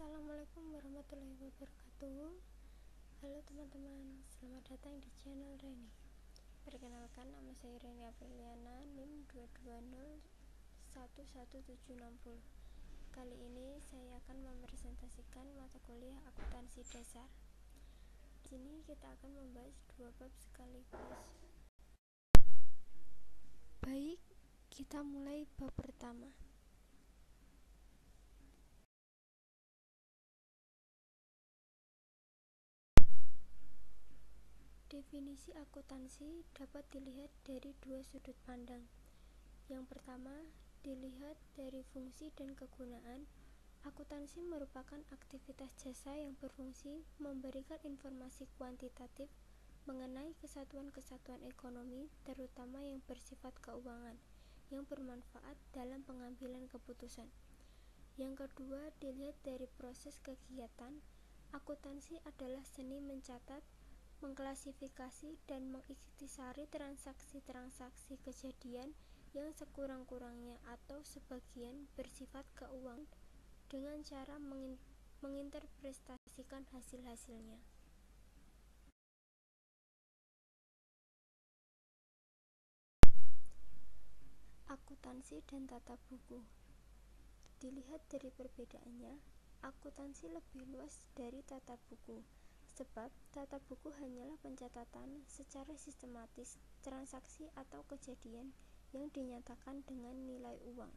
Assalamualaikum warahmatullahi wabarakatuh. Halo teman-teman, selamat datang di channel Reni. Perkenalkan, nama saya Reni Apriliana, NIM 220111760. Kali ini saya akan mempresentasikan mata kuliah akuntansi dasar. Di sini kita akan membahas dua bab sekaligus. Baik, kita mulai bab pertama. Definisi akuntansi dapat dilihat dari dua sudut pandang. Yang pertama, dilihat dari fungsi dan kegunaan. Akuntansi merupakan aktivitas jasa yang berfungsi memberikan informasi kuantitatif mengenai kesatuan-kesatuan ekonomi, terutama yang bersifat keuangan, yang bermanfaat dalam pengambilan keputusan. Yang kedua, dilihat dari proses kegiatan. Akuntansi adalah seni mencatat, mengklasifikasi dan mengikhtisari transaksi-transaksi kejadian yang sekurang-kurangnya atau sebagian bersifat keuangan dengan cara menginterpretasikan hasil-hasilnya. Akuntansi dan tata buku. Dilihat dari perbedaannya, akuntansi lebih luas dari tata buku. Sebab tata buku hanyalah pencatatan secara sistematis transaksi atau kejadian yang dinyatakan dengan nilai uang.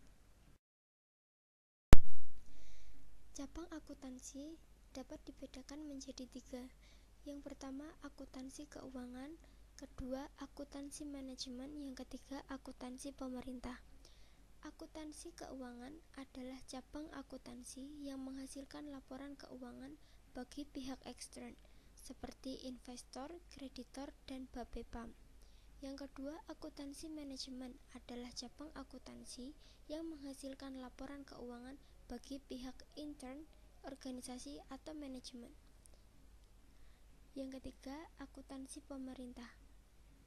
Cabang akuntansi dapat dibedakan menjadi tiga. Yang pertama, akuntansi keuangan. Kedua, akuntansi manajemen. Yang ketiga, akuntansi pemerintah. Akuntansi keuangan adalah cabang akuntansi yang menghasilkan laporan keuangan bagi pihak ekstern, seperti investor, kreditor, dan Bapepam. Yang kedua, akuntansi manajemen adalah cabang akuntansi yang menghasilkan laporan keuangan bagi pihak intern, organisasi, atau manajemen. Yang ketiga, akuntansi pemerintah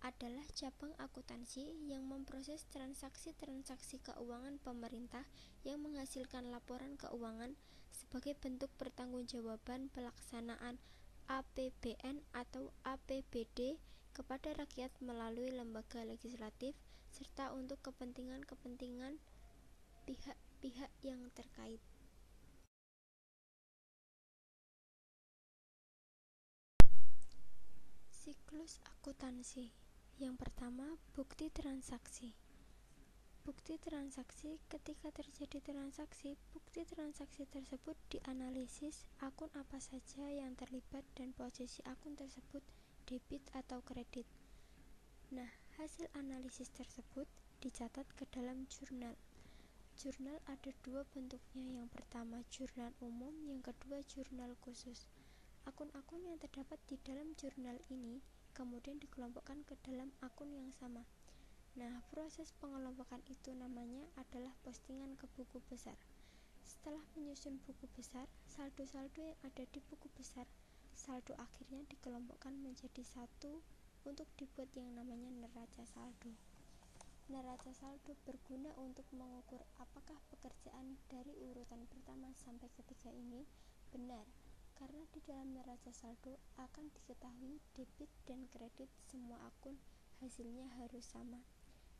adalah cabang akuntansi yang memproses transaksi-transaksi keuangan pemerintah yang menghasilkan laporan keuangan sebagai bentuk pertanggungjawaban pelaksanaan APBN atau APBD kepada rakyat melalui lembaga legislatif serta untuk kepentingan-kepentingan pihak-pihak yang terkait. Siklus akuntansi. Yang pertama, bukti transaksi. Bukti transaksi. Ketika terjadi transaksi, bukti transaksi tersebut dianalisis akun apa saja yang terlibat dan posisi akun tersebut debit atau kredit. Nah, hasil analisis tersebut dicatat ke dalam jurnal. Jurnal ada dua bentuknya, yang pertama jurnal umum, yang kedua jurnal khusus. Akun-akun yang terdapat di dalam jurnal ini kemudian dikelompokkan ke dalam akun yang sama. Nah, proses pengelompokan itu namanya adalah postingan ke buku besar. Setelah menyusun buku besar, saldo-saldo yang ada di buku besar, saldo akhirnya dikelompokkan menjadi satu untuk dibuat yang namanya neraca saldo. Neraca saldo berguna untuk mengukur apakah pekerjaan dari urutan pertama sampai ketiga ini benar, karena di dalam neraca saldo akan diketahui debit dan kredit semua akun hasilnya harus sama.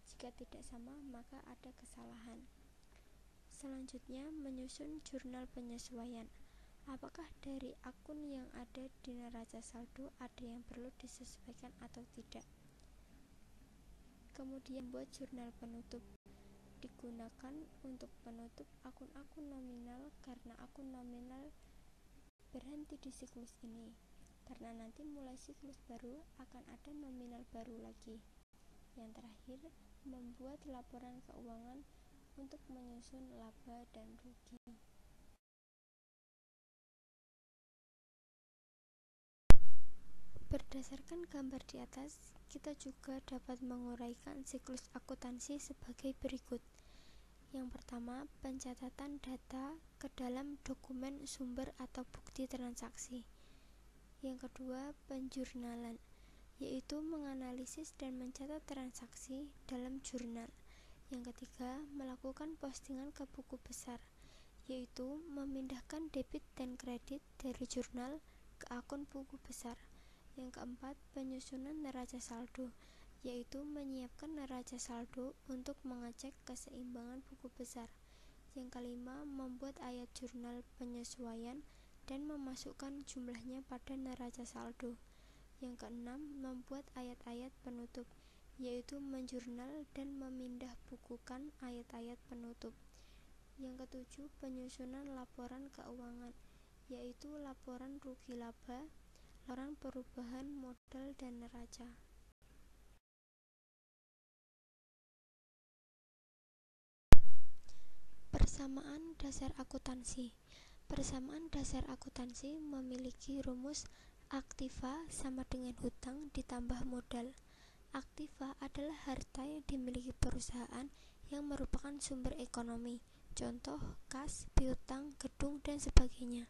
Jika tidak sama, maka ada kesalahan. Selanjutnya, menyusun jurnal penyesuaian. Apakah dari akun yang ada di neraca saldo ada yang perlu disesuaikan atau tidak. Kemudian buat jurnal penutup. Digunakan untuk penutup akun-akun nominal karena akun nominal berhenti di siklus ini, karena nanti mulai siklus baru akan ada nominal baru lagi. Yang terakhir, membuat laporan keuangan untuk menyusun laba dan rugi. Berdasarkan gambar di atas, kita juga dapat menguraikan siklus akuntansi sebagai berikut. Yang pertama, pencatatan data ke dalam dokumen sumber atau bukti transaksi. Yang kedua, penjurnalan, yaitu menganalisis dan mencatat transaksi dalam jurnal. Yang ketiga, melakukan postingan ke buku besar. yaitu memindahkan debit dan kredit dari jurnal ke akun buku besar. Yang keempat, penyusunan neraca saldo, yaitu menyiapkan neraca saldo untuk mengecek keseimbangan buku besar. Yang kelima, membuat ayat jurnal penyesuaian dan memasukkan jumlahnya pada neraca saldo. Yang keenam, membuat ayat-ayat penutup, yaitu menjurnal dan memindah bukukan ayat-ayat penutup. Yang ketujuh, penyusunan laporan keuangan, yaitu laporan rugi laba, laporan perubahan modal dan neraca. Persamaan dasar akuntansi. Persamaan dasar akuntansi memiliki rumus aktiva sama dengan hutang ditambah modal. Aktiva adalah harta yang dimiliki perusahaan yang merupakan sumber ekonomi, contoh kas, piutang, gedung, dan sebagainya.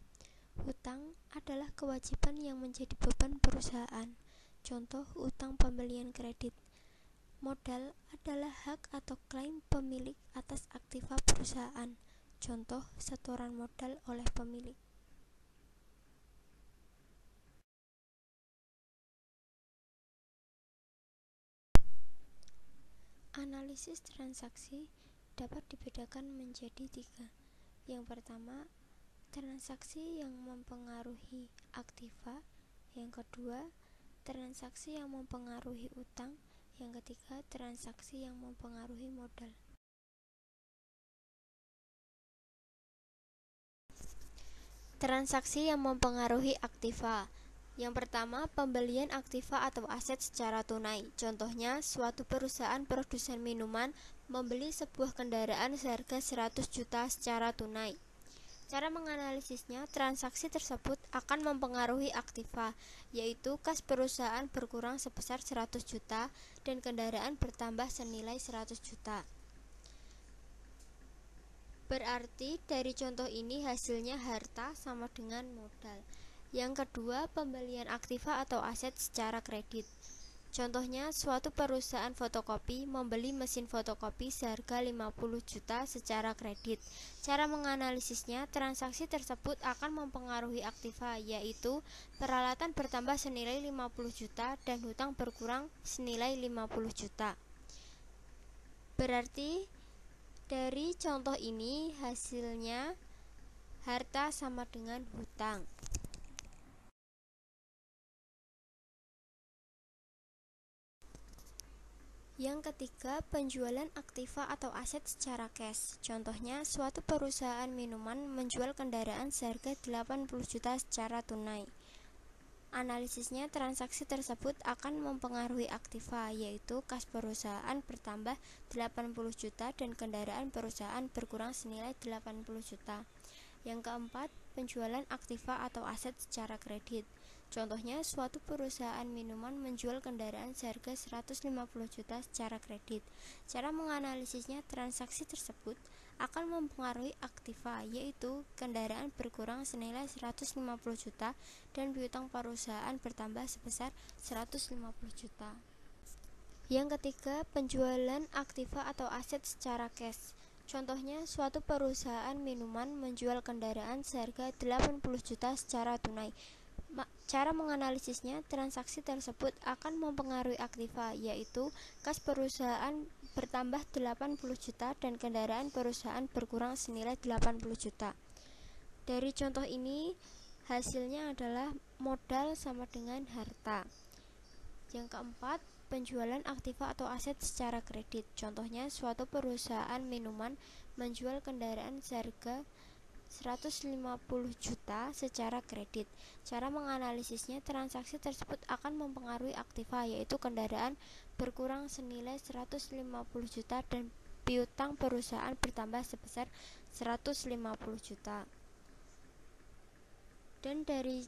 Hutang adalah kewajiban yang menjadi beban perusahaan, contoh utang pembelian kredit. Modal adalah hak atau klaim pemilik atas aktiva perusahaan, contoh setoran modal oleh pemilik. Analisis transaksi dapat dibedakan menjadi 3. Yang pertama, transaksi yang mempengaruhi aktiva. Yang kedua, transaksi yang mempengaruhi utang. Yang ketiga, transaksi yang mempengaruhi modal. Transaksi yang mempengaruhi aktiva. Yang pertama, pembelian aktiva atau aset secara tunai. Contohnya, suatu perusahaan produsen minuman membeli sebuah kendaraan seharga 100 juta secara tunai. Cara menganalisisnya, transaksi tersebut akan mempengaruhi aktiva, yaitu kas perusahaan berkurang sebesar 100 juta dan kendaraan bertambah senilai 100 juta. Berarti dari contoh ini hasilnya harta sama dengan modal. Yang kedua, pembelian aktiva atau aset secara kredit. Contohnya, suatu perusahaan fotokopi membeli mesin fotokopi seharga 50 juta secara kredit. Cara menganalisisnya, transaksi tersebut akan mempengaruhi aktiva, yaitu peralatan bertambah senilai 50 juta dan hutang berkurang senilai 50 juta. Berarti dari contoh ini hasilnya harta sama dengan hutang. Yang ketiga, penjualan aktiva atau aset secara cash. Contohnya, suatu perusahaan minuman menjual kendaraan seharga 80 juta secara tunai. Analisisnya, transaksi tersebut akan mempengaruhi aktiva, yaitu kas perusahaan bertambah 80 juta dan kendaraan perusahaan berkurang senilai 80 juta. Yang keempat, penjualan aktiva atau aset secara kredit. Contohnya, suatu perusahaan minuman menjual kendaraan seharga 150 juta secara kredit. Cara menganalisisnya, transaksi tersebut akan mempengaruhi aktiva, yaitu kendaraan berkurang senilai 150 juta dan piutang perusahaan bertambah sebesar 150 juta. Yang ketiga, penjualan aktiva atau aset secara cash. Contohnya, suatu perusahaan minuman menjual kendaraan seharga 80 juta secara tunai. Cara menganalisisnya, transaksi tersebut akan mempengaruhi aktiva, yaitu kas perusahaan bertambah 80 juta dan kendaraan perusahaan berkurang senilai 80 juta. Dari contoh ini, hasilnya adalah modal sama dengan harta. Yang keempat, penjualan aktiva atau aset secara kredit. Contohnya, suatu perusahaan minuman menjual kendaraan seharga 150 juta secara kredit. Cara menganalisisnya, transaksi tersebut akan mempengaruhi aktiva, yaitu kendaraan berkurang senilai 150 juta dan piutang perusahaan bertambah sebesar 150 juta. Dan dari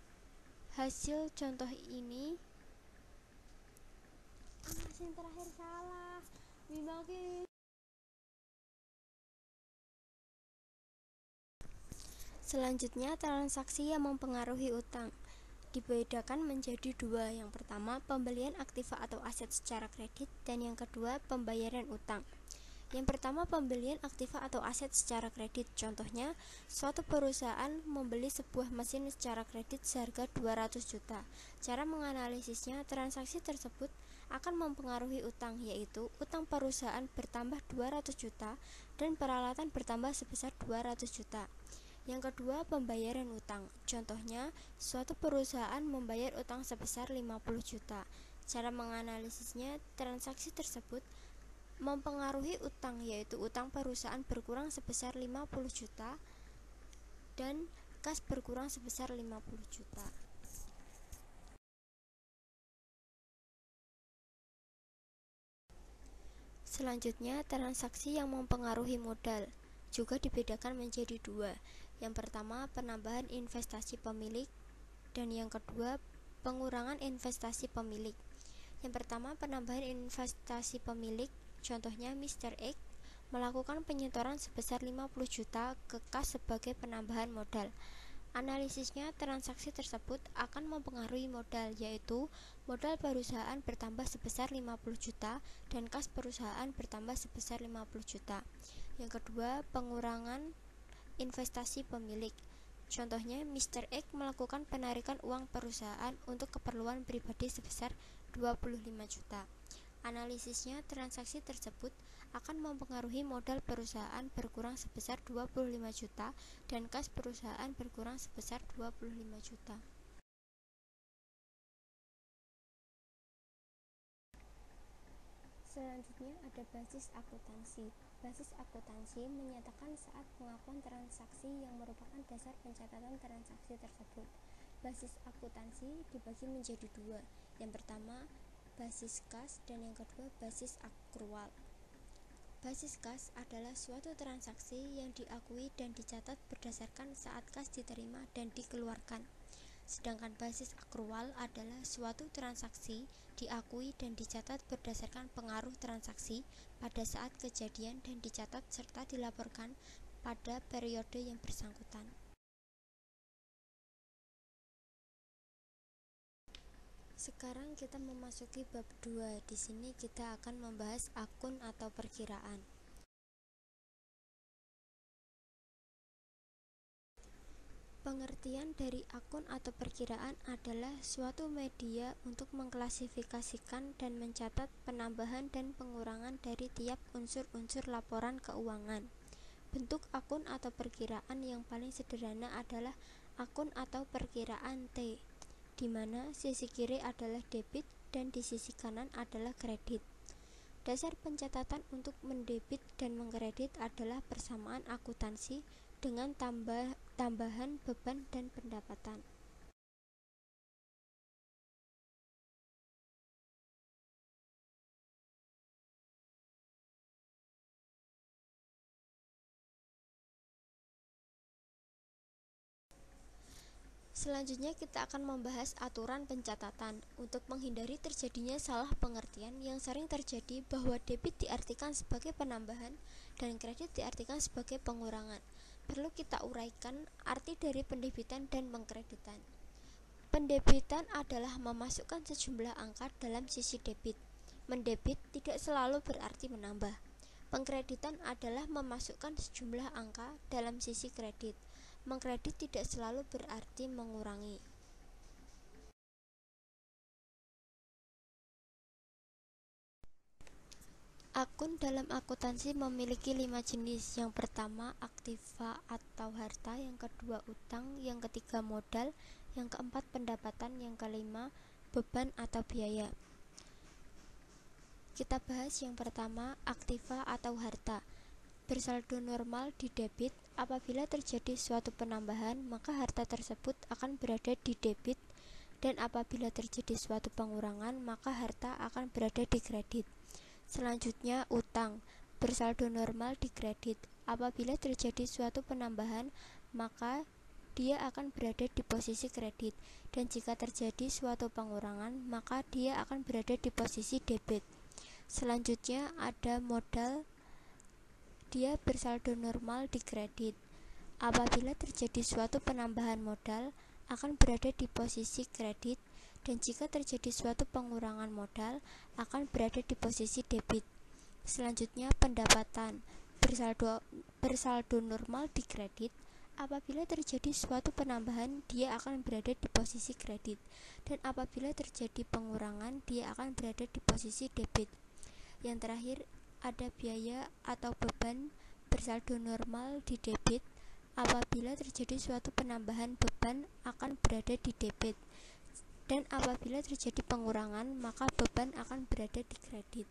hasil contoh ini, yang terakhir salah. Selanjutnya, transaksi yang mempengaruhi utang dibedakan menjadi 2. Yang pertama, pembelian aktiva atau aset secara kredit, dan yang kedua, pembayaran utang. Yang pertama, pembelian aktiva atau aset secara kredit. Contohnya, suatu perusahaan membeli sebuah mesin secara kredit seharga 200 juta. Cara menganalisisnya, transaksi tersebut akan mempengaruhi utang, yaitu utang perusahaan bertambah 200 juta dan peralatan bertambah sebesar 200 juta. Yang kedua, pembayaran utang. Contohnya, suatu perusahaan membayar utang sebesar 50 juta. Cara menganalisisnya, transaksi tersebut mempengaruhi utang, yaitu utang perusahaan berkurang sebesar 50 juta dan kas berkurang sebesar 50 juta. Selanjutnya, transaksi yang mempengaruhi modal juga dibedakan menjadi dua. Yang pertama, penambahan investasi pemilik, dan yang kedua, pengurangan investasi pemilik. Yang pertama, penambahan investasi pemilik. Contohnya, Mr. X melakukan penyetoran sebesar 50 juta ke kas sebagai penambahan modal. Analisisnya, transaksi tersebut akan mempengaruhi modal, yaitu modal perusahaan bertambah sebesar 50 juta dan kas perusahaan bertambah sebesar 50 juta. Yang kedua, pengurangan investasi pemilik. Contohnya, Mr. X melakukan penarikan uang perusahaan untuk keperluan pribadi sebesar 25 juta. Analisisnya, transaksi tersebut akan mempengaruhi modal perusahaan berkurang sebesar 25 juta dan kas perusahaan berkurang sebesar 25 juta. Selanjutnya ada basis akuntansi. Basis akuntansi menyatakan saat pengakuan transaksi yang merupakan dasar pencatatan transaksi tersebut. Basis akuntansi dibagi menjadi dua. Yang pertama, basis kas, dan yang kedua, basis akrual. Basis kas adalah suatu transaksi yang diakui dan dicatat berdasarkan saat kas diterima dan dikeluarkan. Sedangkan basis akrual adalah suatu transaksi diakui dan dicatat berdasarkan pengaruh transaksi pada saat kejadian dan dicatat serta dilaporkan pada periode yang bersangkutan. Sekarang kita memasuki bab 2. Di sini kita akan membahas akun atau perkiraan. Pengertian dari akun atau perkiraan adalah suatu media untuk mengklasifikasikan dan mencatat penambahan dan pengurangan dari tiap unsur-unsur laporan keuangan. Bentuk akun atau perkiraan yang paling sederhana adalah akun atau perkiraan T, di mana sisi kiri adalah debit dan di sisi kanan adalah kredit. Dasar pencatatan untuk mendebit dan mengkredit adalah persamaan akuntansi dengan tambahan beban dan pendapatan. Selanjutnya kita akan membahas aturan pencatatan. Untuk menghindari terjadinya salah pengertian yang sering terjadi bahwa debit diartikan sebagai penambahan dan kredit diartikan sebagai pengurangan, perlu kita uraikan arti dari pendebitan dan pengkreditan. Pendebitan adalah memasukkan sejumlah angka dalam sisi debit. Mendebit tidak selalu berarti menambah. Pengkreditan adalah memasukkan sejumlah angka dalam sisi kredit. Mengkredit tidak selalu berarti mengurangi. Akun dalam akuntansi memiliki 5 jenis. Yang pertama, aktiva atau harta. Yang kedua, utang. Yang ketiga, modal. Yang keempat, pendapatan. Yang kelima, beban atau biaya. Kita bahas yang pertama, aktiva atau harta. Bersaldo normal di debit. Apabila terjadi suatu penambahan, maka harta tersebut akan berada di debit, dan apabila terjadi suatu pengurangan, maka harta akan berada di kredit. Selanjutnya, utang. Bersaldo normal di kredit. Apabila terjadi suatu penambahan, maka dia akan berada di posisi kredit, dan jika terjadi suatu pengurangan, maka dia akan berada di posisi debit. Selanjutnya ada modal. Dia bersaldo normal di kredit. Apabila terjadi suatu penambahan modal, akan berada di posisi kredit, dan jika terjadi suatu pengurangan modal, akan berada di posisi debit. Selanjutnya pendapatan. Bersaldo normal di kredit. Apabila terjadi suatu penambahan, dia akan berada di posisi kredit, dan apabila terjadi pengurangan, dia akan berada di posisi debit. Yang terakhir, ada biaya atau beban. Bersaldo normal di debit. Apabila terjadi suatu penambahan, beban akan berada di debit, dan apabila terjadi pengurangan, maka beban akan berada di kredit.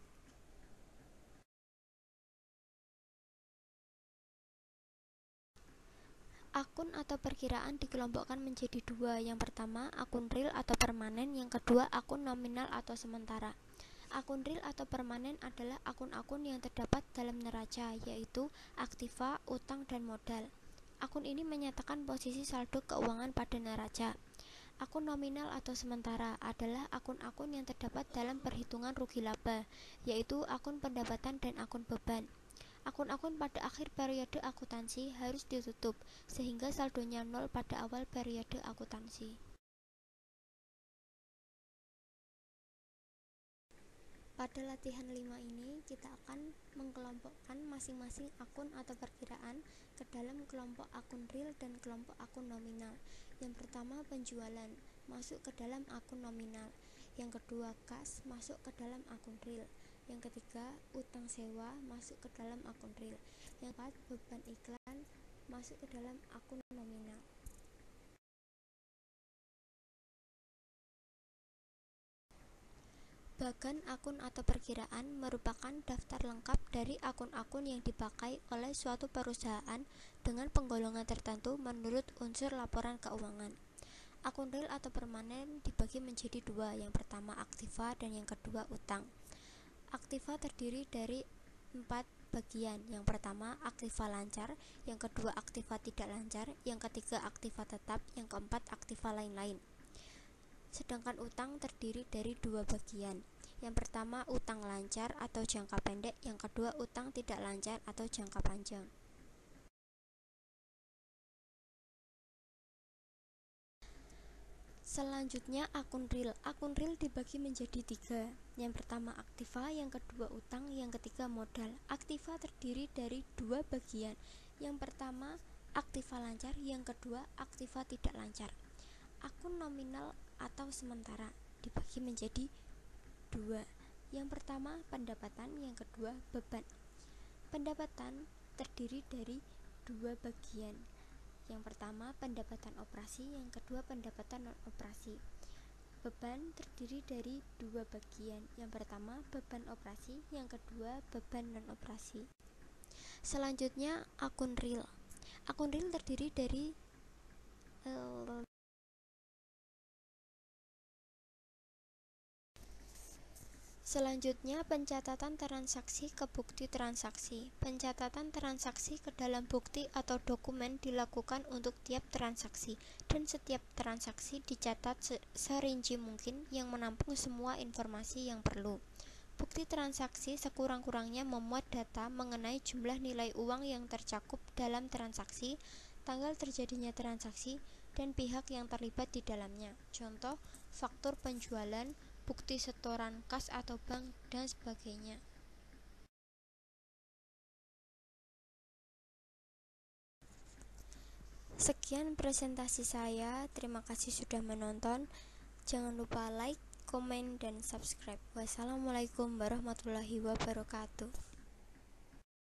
Akun atau perkiraan dikelompokkan menjadi dua. Yang pertama, akun real atau permanen. Yang kedua, akun nominal atau sementara. Akun real atau permanen adalah akun-akun yang terdapat dalam neraca, yaitu aktiva, utang, dan modal. Akun ini menyatakan posisi saldo keuangan pada neraca. Akun nominal atau sementara adalah akun-akun yang terdapat dalam perhitungan rugi laba, yaitu akun pendapatan dan akun beban. Akun-akun pada akhir periode akuntansi harus ditutup, sehingga saldonya nol pada awal periode akuntansi. Pada latihan 5 ini, kita akan mengelompokkan masing-masing akun atau perkiraan ke dalam kelompok akun real dan kelompok akun nominal. Yang pertama, penjualan masuk ke dalam akun nominal. Yang kedua, kas masuk ke dalam akun real. Yang ketiga, utang sewa masuk ke dalam akun real. Yang keempat, beban iklan masuk ke dalam akun nominal. Bagan akun atau perkiraan merupakan daftar lengkap dari akun-akun yang dipakai oleh suatu perusahaan dengan penggolongan tertentu menurut unsur laporan keuangan. Akun real atau permanen dibagi menjadi dua, yang pertama aktiva dan yang kedua utang. Aktiva terdiri dari 4 bagian. Yang pertama aktiva lancar, yang kedua aktiva tidak lancar, yang ketiga aktiva tetap, yang keempat aktiva lain-lain. Sedangkan utang terdiri dari 2 bagian. Yang pertama utang lancar atau jangka pendek, yang kedua utang tidak lancar atau jangka panjang. Selanjutnya akun real. Akun real dibagi menjadi 3. Yang pertama aktiva, yang kedua utang, yang ketiga modal. Aktiva terdiri dari 2 bagian. Yang pertama aktiva lancar, yang kedua aktiva tidak lancar. Akun nominal atau sementara dibagi menjadi 2. Yang pertama pendapatan, yang kedua beban. Pendapatan terdiri dari 2 bagian. Yang pertama pendapatan operasi, yang kedua pendapatan non-operasi. Beban terdiri dari 2 bagian. Yang pertama beban operasi, yang kedua beban non-operasi. Selanjutnya akun real. Akun real terdiri dari Selanjutnya, pencatatan transaksi ke bukti transaksi. Pencatatan transaksi ke dalam bukti atau dokumen dilakukan untuk tiap transaksi, dan setiap transaksi dicatat serinci mungkin yang menampung semua informasi yang perlu. Bukti transaksi sekurang-kurangnya memuat data mengenai jumlah nilai uang yang tercakup dalam transaksi, tanggal terjadinya transaksi, dan pihak yang terlibat di dalamnya. Contoh, faktur penjualan, bukti setoran kas atau bank, dan sebagainya. Sekian presentasi saya. Terima kasih sudah menonton. Jangan lupa like, komen, dan subscribe. Wassalamualaikum warahmatullahi wabarakatuh.